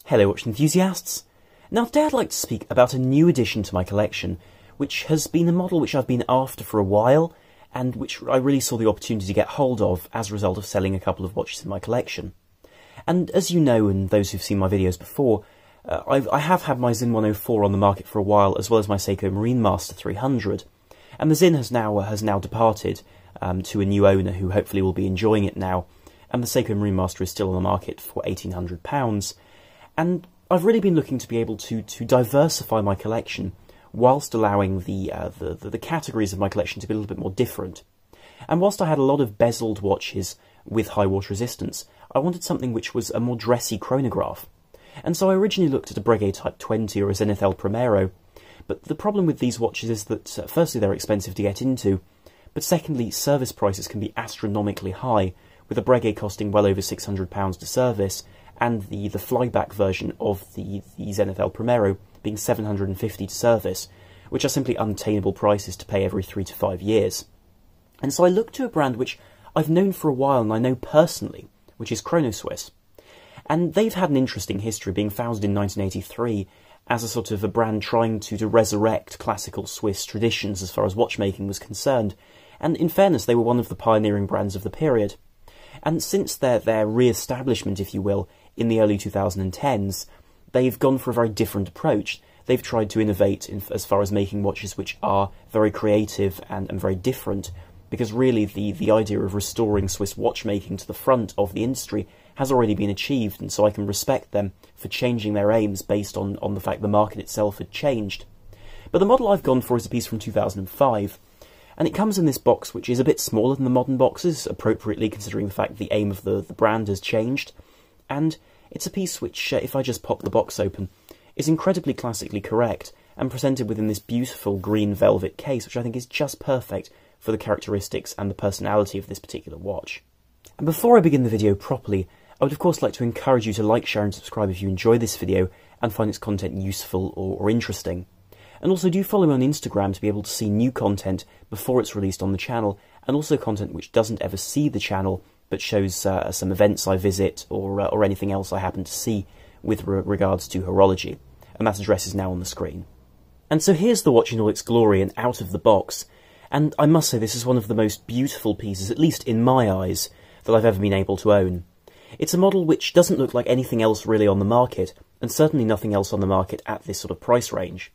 Hello watch enthusiasts! Now today I'd like to speak about a new addition to my collection, which has been a model which I've been after for a while, and which I really saw the opportunity to get hold of as a result of selling a couple of watches in my collection. And as you know, and those who've seen my videos before, I have had my Zin 104 on the market for a while, as well as my Seiko Marine Master 300, and the Zin has now departed to a new owner who hopefully will be enjoying it now, and the Seiko Marine Master is still on the market for £1,800. And I've really been looking to be able to diversify my collection whilst allowing the categories of my collection to be a little bit more different. And whilst I had a lot of bezeled watches with high water resistance, I wanted something which was a more dressy chronograph. And so I originally looked at a Breguet Type 20 or a Zenith El Primero, but the problem with these watches is that firstly they're expensive to get into, but secondly service prices can be astronomically high, with a Breguet costing well over £600 to service, and the flyback version of the Zenith El Primero being $750 to service, which are simply unattainable prices to pay every 3 to 5 years. And so I looked to a brand which I've known for a while and I know personally, which is Chronoswiss. And they've had an interesting history, being founded in 1983 as a sort of a brand trying to resurrect classical Swiss traditions as far as watchmaking was concerned. And in fairness, they were one of the pioneering brands of the period. And since their re-establishment, if you will, in the early 2010s, they've gone for a very different approach. They've tried to innovate as far as making watches which are very creative and very different, because really the idea of restoring Swiss watchmaking to the front of the industry has already been achieved, and so I can respect them for changing their aims based on the fact the market itself had changed. But the model I've gone for is a piece from 2005, and it comes in this box which is a bit smaller than the modern boxes, appropriately considering the fact the aim of the brand has changed. And it's a piece which, if I just pop the box open, is incredibly classically correct and presented within this beautiful green velvet case, which I think is just perfect for the characteristics and the personality of this particular watch. And before I begin the video properly, I would of course like to encourage you to like, share and subscribe if you enjoy this video and find its content useful or interesting. And also do follow me on Instagram to be able to see new content before it's released on the channel, and also content which doesn't ever see the channel but shows some events I visit or anything else I happen to see with regards to horology. And that address is now on the screen. And so here's the watch in all its glory and out of the box, and I must say this is one of the most beautiful pieces, at least in my eyes, that I've ever been able to own. It's a model which doesn't look like anything else really on the market, and certainly nothing else on the market at this sort of price range.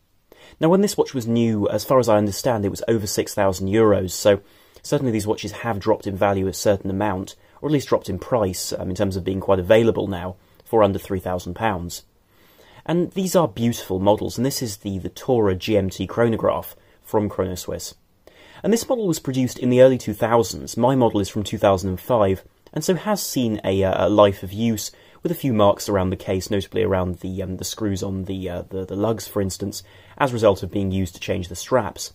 Now when this watch was new, as far as I understand, it was over €6,000, so certainly these watches have dropped in value a certain amount, or at least dropped in price, in terms of being quite available now, for under £3,000. And these are beautiful models, and this is the Tora GMT Chronograph from Chronoswiss. And this model was produced in the early 2000s, my model is from 2005, and so has seen a life of use, with a few marks around the case, notably around the screws on the lugs, for instance, as a result of being used to change the straps.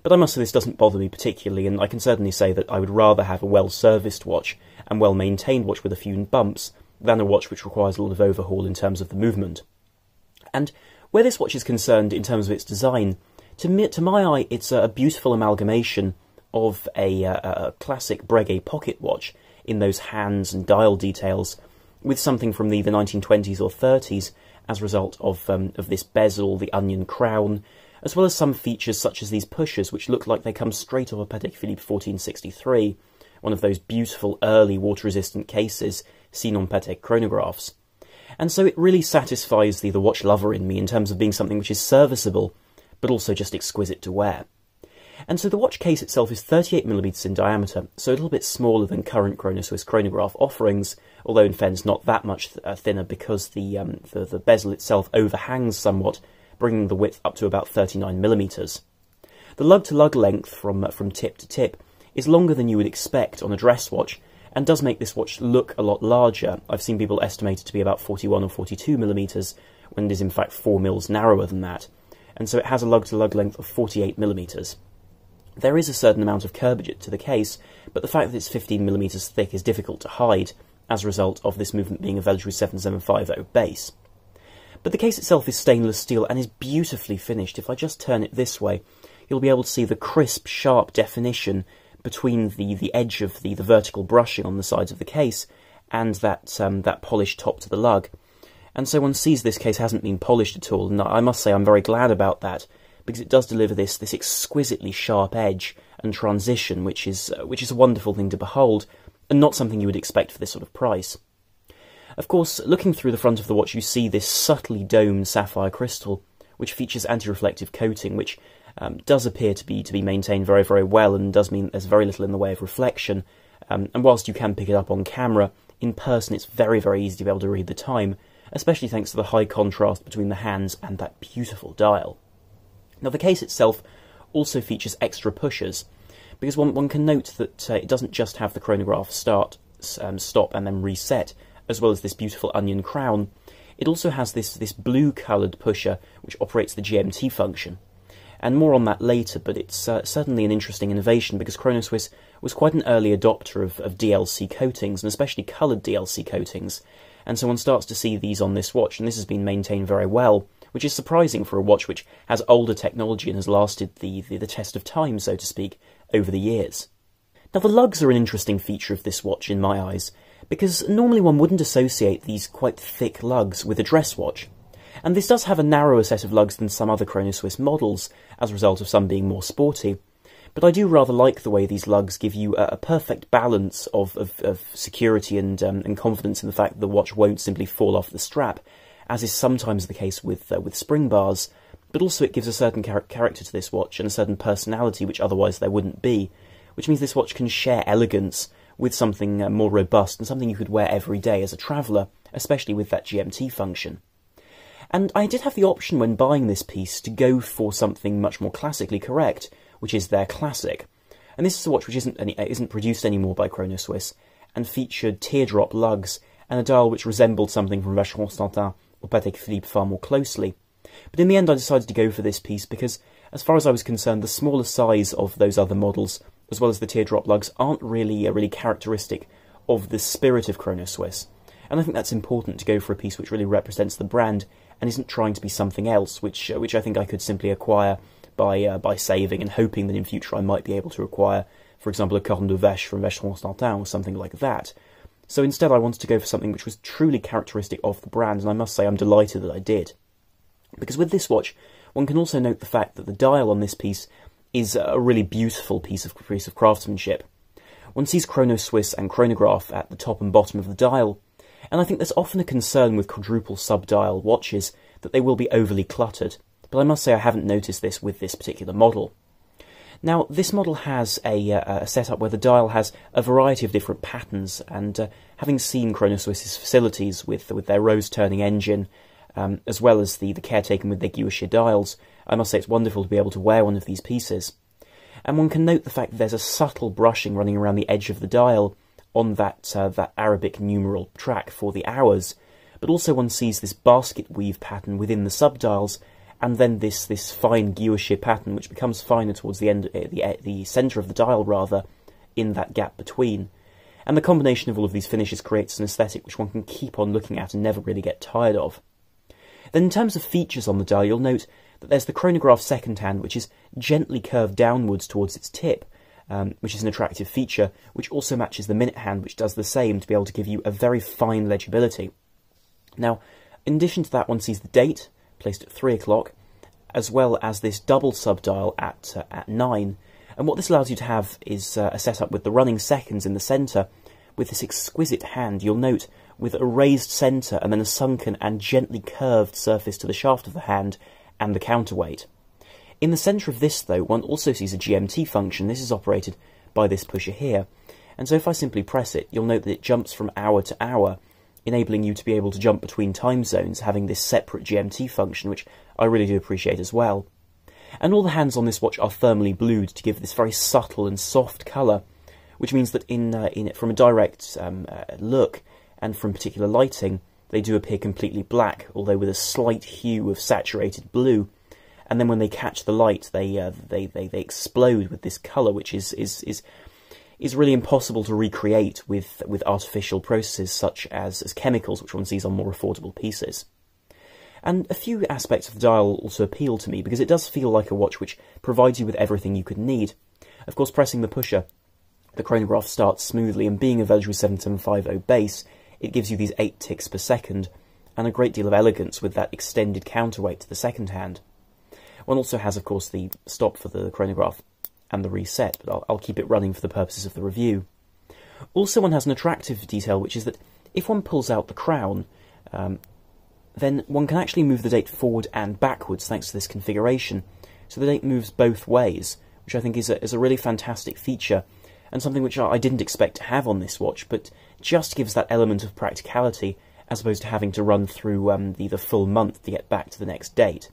But I must say this doesn't bother me particularly, and I can certainly say that I would rather have a well-serviced watch and well-maintained watch with a few bumps than a watch which requires a lot of overhaul in terms of the movement. And where this watch is concerned in terms of its design, to my eye it's a beautiful amalgamation of a classic Breguet pocket watch in those hands and dial details, with something from the 1920s or 30s as a result of this bezel, the onion crown, as well as some features such as these pushers which look like they come straight off a Patek Philippe 1463, one of those beautiful early water-resistant cases seen on Patek chronographs. And so it really satisfies the watch lover in me in terms of being something which is serviceable, but also just exquisite to wear. And so the watch case itself is 38mm in diameter, so a little bit smaller than current Chronoswiss chronograph offerings, although in fairness not that much thinner, because the bezel itself overhangs somewhat, bringing the width up to about 39mm. The lug-to-lug length from tip to tip is longer than you would expect on a dress watch, and does make this watch look a lot larger. I've seen people estimate it to be about 41 or 42mm, when it is in fact 4 mils narrower than that, and so it has a lug-to-lug length of 48mm. There is a certain amount of curvature to the case, but the fact that it's 15mm thick is difficult to hide, as a result of this movement being a Veltri 7750 base. But the case itself is stainless steel and is beautifully finished. If I just turn it this way, you'll be able to see the crisp, sharp definition between the edge of the vertical brushing on the sides of the case and that polished top to the lug. And so one sees this case hasn't been polished at all, and I must say I'm very glad about that, because it does deliver this exquisitely sharp edge and transition, which is a wonderful thing to behold, and not something you would expect for this sort of price. Of course, looking through the front of the watch, you see this subtly domed sapphire crystal, which features anti-reflective coating, which does appear to be maintained very, very well, and does mean there's very little in the way of reflection. And whilst you can pick it up on camera, in person it's very, very easy to be able to read the time, especially thanks to the high contrast between the hands and that beautiful dial. Now, the case itself also features extra pushers, because one can note that it doesn't just have the chronograph start, stop and then reset, as well as this beautiful onion crown. It also has this blue-coloured pusher which operates the GMT function. And more on that later, but it's certainly an interesting innovation, because Chronoswiss was quite an early adopter of DLC coatings, and especially coloured DLC coatings. And so one starts to see these on this watch, and this has been maintained very well, which is surprising for a watch which has older technology and has lasted the test of time, so to speak, over the years. Now, the lugs are an interesting feature of this watch in my eyes, because normally one wouldn't associate these quite thick lugs with a dress watch. And this does have a narrower set of lugs than some other Chronoswiss models, as a result of some being more sporty. But I do rather like the way these lugs give you a perfect balance of security and confidence in the fact that the watch won't simply fall off the strap, as is sometimes the case with spring bars, but also it gives a certain character to this watch and a certain personality which otherwise there wouldn't be, which means this watch can share elegance with something more robust and something you could wear every day as a traveller, especially with that GMT function. And I did have the option when buying this piece to go for something much more classically correct, which is their classic. And this is a watch which isn't produced anymore by Chronoswiss, and featured teardrop lugs and a dial which resembled something from Vacheron Constantin or Patek Philippe far more closely. But in the end I decided to go for this piece because, as far as I was concerned, the smaller size of those other models, as well as the teardrop lugs, aren't really characteristic of the spirit of Chronoswiss. And I think that's important, to go for a piece which really represents the brand and isn't trying to be something else, which I think I could simply acquire by saving and hoping that in future I might be able to acquire, for example, a corne de vache from Vacheron Constantin or something like that. So instead I wanted to go for something which was truly characteristic of the brand, and I must say I'm delighted that I did. Because with this watch, one can also note the fact that the dial on this piece is a really beautiful piece of craftsmanship. One sees Chronoswiss and chronograph at the top and bottom of the dial, and I think there's often a concern with quadruple sub-dial watches that they will be overly cluttered, but I must say I haven't noticed this with this particular model. Now, this model has a setup where the dial has a variety of different patterns, and having seen Chronoswiss's facilities with their rose-turning engine, as well as the care taken with their guilloché dials, I must say it's wonderful to be able to wear one of these pieces. And one can note the fact that there's a subtle brushing running around the edge of the dial on that Arabic numeral track for the hours, but also one sees this basket weave pattern within the sub-dials, and then this fine guilloché pattern which becomes finer towards the end, the centre of the dial rather, in that gap between. And the combination of all of these finishes creates an aesthetic which one can keep on looking at and never really get tired of. Then in terms of features on the dial, you'll note that there's the chronograph second hand, which is gently curved downwards towards its tip, which is an attractive feature, which also matches the minute hand, which does the same to be able to give you a very fine legibility. Now, in addition to that, one sees the date, placed at 3 o'clock, as well as this double sub-dial at 9. And what this allows you to have is a setup with the running seconds in the centre, with this exquisite hand, you'll note, with a raised centre and then a sunken and gently curved surface to the shaft of the hand and the counterweight. In the centre of this, though, one also sees a GMT function. This is operated by this pusher here. And so if I simply press it, you'll note that it jumps from hour to hour, enabling you to be able to jump between time zones, having this separate GMT function, which I really do appreciate as well. And all the hands on this watch are thermally blued to give this very subtle and soft colour, which means that from a direct look and from particular lighting, they do appear completely black, although with a slight hue of saturated blue. And then when they catch the light, they explode with this colour, which is really impossible to recreate with artificial processes such as chemicals, which one sees on more affordable pieces. And a few aspects of the dial also appeal to me, because it does feel like a watch which provides you with everything you could need. Of course, pressing the pusher, the chronograph starts smoothly, and being a Veljoux 7750 base, it gives you these 8 ticks per second, and a great deal of elegance with that extended counterweight to the second hand. One also has, of course, the stop for the chronograph and the reset, but I'll keep it running for the purposes of the review. Also, one has an attractive detail, which is that if one pulls out the crown, then one can actually move the date forward and backwards thanks to this configuration. So the date moves both ways, which I think is a really fantastic feature, and something which I didn't expect to have on this watch, but just gives that element of practicality as opposed to having to run through the full month to get back to the next date.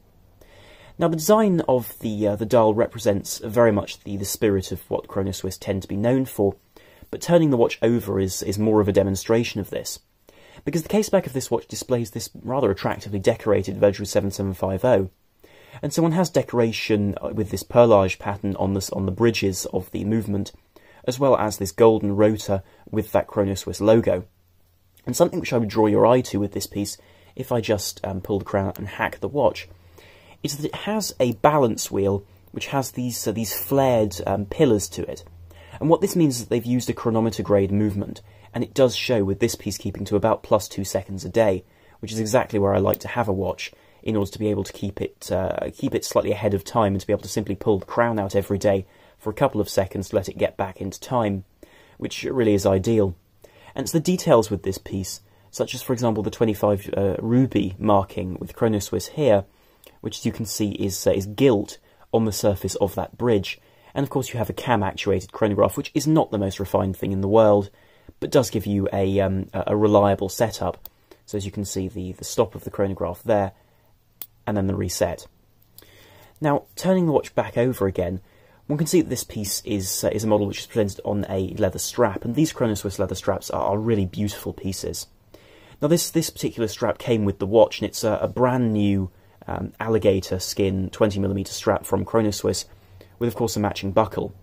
Now, the design of the dial represents very much the spirit of what Chronoswiss tend to be known for, but turning the watch over is more of a demonstration of this, because the caseback of this watch displays this rather attractively decorated Veltro 7750, and so one has decoration with this perlage pattern on the bridges of the movement, as well as this golden rotor with that Chronoswiss logo. And something which I would draw your eye to with this piece, if I just pull the crown out and hack the watch, is that it has a balance wheel which has these flared pillars to it. And what this means is that they've used a chronometer grade movement, and it does show with this piece keeping to about plus 2 seconds a day, which is exactly where I like to have a watch in order to be able to keep it slightly ahead of time and to be able to simply pull the crown out every day for a couple of seconds to let it get back into time, which really is ideal. And it's the details with this piece, such as, for example, the 25 ruby marking with Chronoswiss here, which, as you can see, is gilt on the surface of that bridge. And of course you have a cam-actuated chronograph, which is not the most refined thing in the world, but does give you a reliable setup. So as you can see, the stop of the chronograph there, and then the reset. Now, turning the watch back over again, one can see that this piece is a model which is presented on a leather strap, and these Chronoswiss leather straps are really beautiful pieces. Now, this particular strap came with the watch, and it's a brand new alligator skin 20mm strap from Chronoswiss, with of course a matching buckle.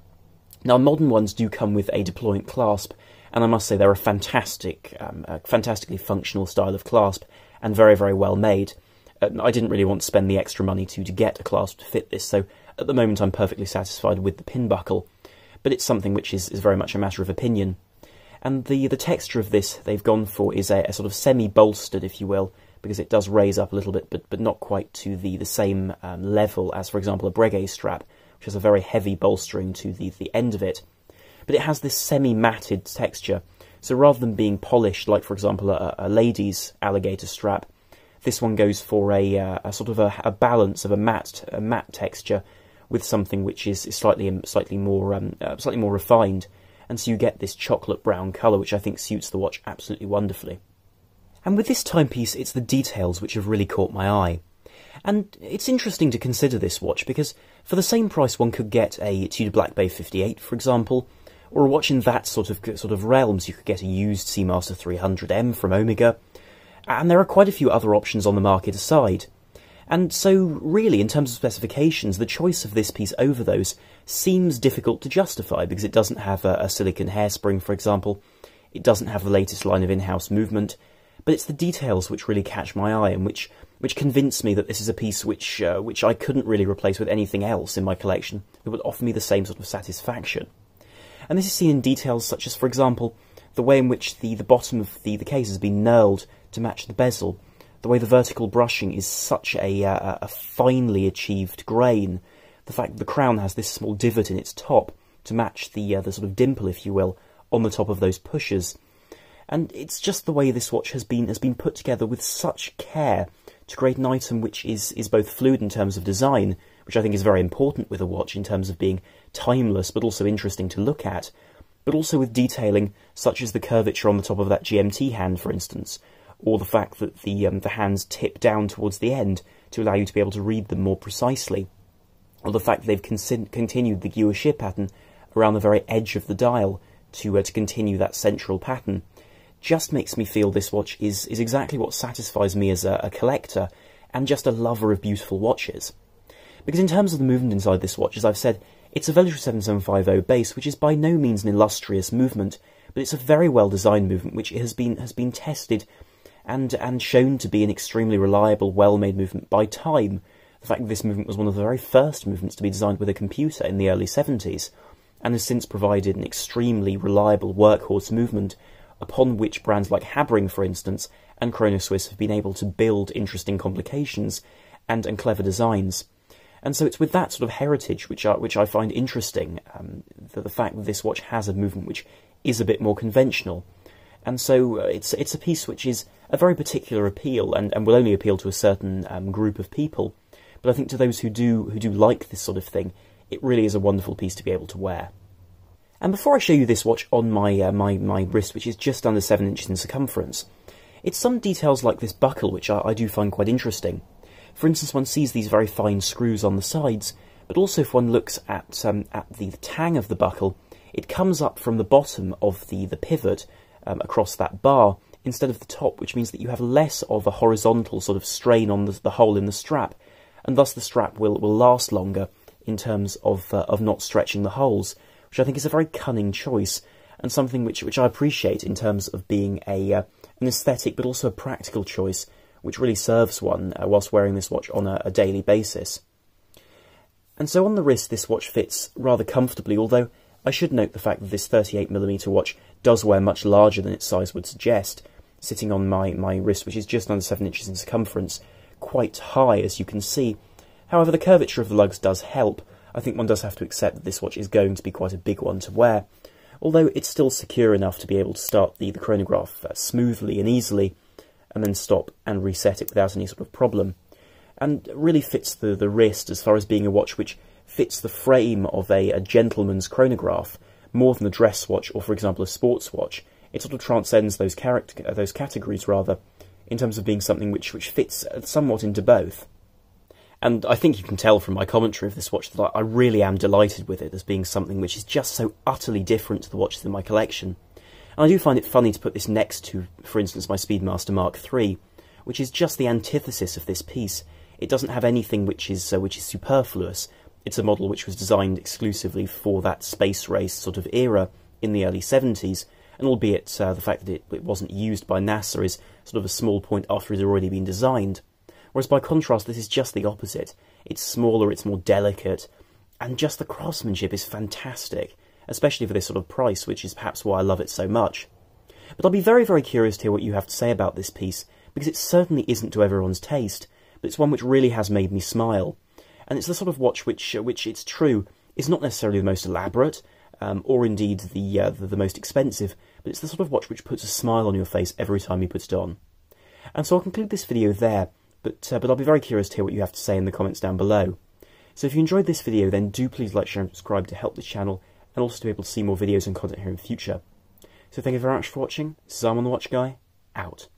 Now, modern ones do come with a deployant clasp, and I must say they're a fantastically functional style of clasp, and very, very well made. I didn't really want to spend the extra money to get a clasp to fit this, so at the moment I'm perfectly satisfied with the pin buckle, but it's something which is very much a matter of opinion. And the texture of this they've gone for is a sort of semi-bolstered, if you will, because it does raise up a little bit, but not quite to the same level as, for example, a Breguet strap, which has a very heavy bolstering to the end of it. But it has this semi-matted texture, so rather than being polished like, for example, a lady's alligator strap, this one goes for a sort of a balance of a matte texture with something which is slightly more refined, and so you get this chocolate brown colour, which I think suits the watch absolutely wonderfully. And with this timepiece, it's the details which have really caught my eye. And it's interesting to consider this watch, because for the same price one could get a Tudor Black Bay 58, for example, or a watch in that sort of realms. You could get a used Seamaster 300M from Omega, and there are quite a few other options on the market aside. And so, really, in terms of specifications, the choice of this piece over those seems difficult to justify, because it doesn't have a silicon hairspring, for example. It doesn't have the latest line of in-house movement, but it's the details which really catch my eye, and which convince me that this is a piece which I couldn't really replace with anything else in my collection that would offer me the same sort of satisfaction. And this is seen in details such as, for example, the way in which the bottom of the case has been knurled to match the bezel, the way the vertical brushing is such a finely achieved grain, the fact that the crown has this small divot in its top to match the sort of dimple, if you will, on the top of those pushers. And it's just the way this watch has been put together with such care to create an item which is both fluid in terms of design, which I think is very important with a watch in terms of being timeless but also interesting to look at, but also with detailing such as the curvature on the top of that GMT hand, for instance, or the fact that the hands tip down towards the end to allow you to be able to read them more precisely, or the fact that they've continued the guilloche pattern around the very edge of the dial to continue that central pattern, just makes me feel this watch is exactly what satisfies me as a collector and just a lover of beautiful watches. Because in terms of the movement inside this watch, as I've said, it's a Veltro 7750 base, which is by no means an illustrious movement, but it's a very well-designed movement which has been tested and shown to be an extremely reliable, well-made movement by time. The fact that this movement was one of the very first movements to be designed with a computer in the early 70s, and has since provided an extremely reliable workhorse movement upon which brands like Habring, for instance, and Chronoswiss have been able to build interesting complications and clever designs. And so it's with that sort of heritage which I find interesting, the fact that this watch has a movement which is a bit more conventional. And so it's a piece which is a very particular appeal, and will only appeal to a certain group of people. But I think to those who do like this sort of thing, it really is a wonderful piece to be able to wear. And before I show you this watch on my my wrist, which is just under 7 inches in circumference, it's some details like this buckle which I do find quite interesting. For instance, one sees these very fine screws on the sides, but also if one looks at the tang of the buckle, it comes up from the bottom of the pivot across that bar instead of the top, which means that you have less of a horizontal sort of strain on the hole in the strap, and thus the strap will last longer in terms of not stretching the holes, which I think is a very cunning choice, and something which I appreciate in terms of being an aesthetic but also a practical choice, which really serves one whilst wearing this watch on a daily basis. And so on the wrist this watch fits rather comfortably, although I should note the fact that this 38mm watch does wear much larger than its size would suggest, sitting on my wrist, which is just under 7 inches in circumference, quite high as you can see. However, the curvature of the lugs does help. I think one does have to accept that this watch is going to be quite a big one to wear, although it's still secure enough to be able to start the chronograph smoothly and easily, and then stop and reset it without any sort of problem. And really fits the wrist as far as being a watch which fits the frame of a gentleman's chronograph more than a dress watch or, for example, a sports watch. It sort of transcends those categories, rather, in terms of being something which fits somewhat into both. And I think you can tell from my commentary of this watch that I really am delighted with it as being something which is just so utterly different to the watches in my collection. And I do find it funny to put this next to, for instance, my Speedmaster Mark III, which is just the antithesis of this piece. It doesn't have anything which is superfluous. It's a model which was designed exclusively for that space race sort of era in the early 70s, and albeit the fact that it wasn't used by NASA is sort of a small point after it had already been designed. Whereas by contrast, this is just the opposite. It's smaller, it's more delicate, and just the craftsmanship is fantastic, especially for this sort of price, which is perhaps why I love it so much. But I'll be very, very curious to hear what you have to say about this piece, because it certainly isn't to everyone's taste, but it's one which really has made me smile. And it's the sort of watch which it's true, is not necessarily the most elaborate, or indeed the most expensive, but it's the sort of watch which puts a smile on your face every time you put it on. And so I'll conclude this video there, but I'll be very curious to hear what you have to say in the comments down below. So if you enjoyed this video, then do please like, share and subscribe to help the channel, and also to be able to see more videos and content here in the future. So thank you very much for watching. This is Arm on the Watch Guy, out.